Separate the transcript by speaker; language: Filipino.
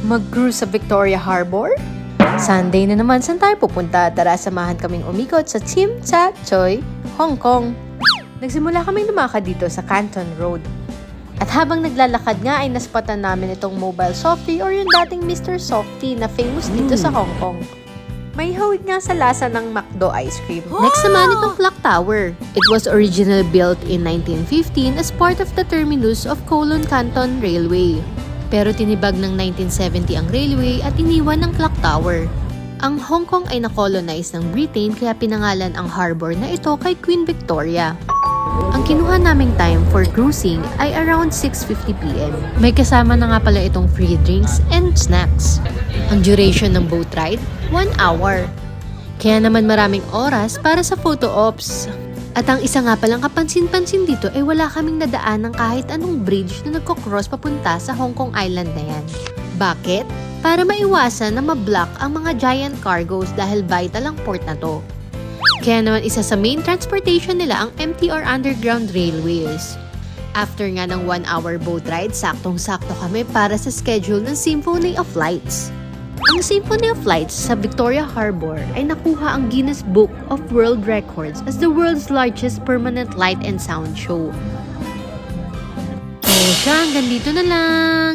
Speaker 1: Mag-cruise sa Victoria Harbor? Sunday na naman, saan tayo pupunta? Tara, samahan kaming umikot sa Tsim, Tsui, Hong Kong. Nagsimula kaming lumakad dito sa Canton Road. At habang naglalakad nga ay naspatan namin itong mobile softie or yung dating Mr. Softie na famous dito sa Hong Kong. May hawig nga sa lasa ng McDo ice cream. Next naman itong Clock Tower. It was originally built in 1915 as part of the terminus of Kowloon Canton Railway. Pero tinibag ng 1970 ang railway at iniwan ng Clock Tower. Ang Hong Kong ay nakolonize ng Britain kaya pinangalan ang harbor na ito kay Queen Victoria. Ang kinuha naming time for cruising ay around 6:50 p.m. May kasama na nga pala itong free drinks and snacks. Ang duration ng boat ride, 1 hour. Kaya naman maraming oras para sa photo ops. At ang isa nga palang kapansin-pansin dito ay wala kaming nadaan ng kahit anong bridge na nagko-cross papunta sa Hong Kong Island na yan. Bakit? Para maiwasan na mablock ang mga giant cargoes dahil vital ang port na to. Kaya naman isa sa main transportation nila ang MTR Underground Railways. After nga ng 1 hour boat ride, saktong-sakto kami para sa schedule ng Symphony of Lights. Ang Symphony of Lights sa Victoria Harbor ay nakuha ang Guinness Book of World Records as the world's largest permanent light and sound show. So siya, hanggang dito na lang!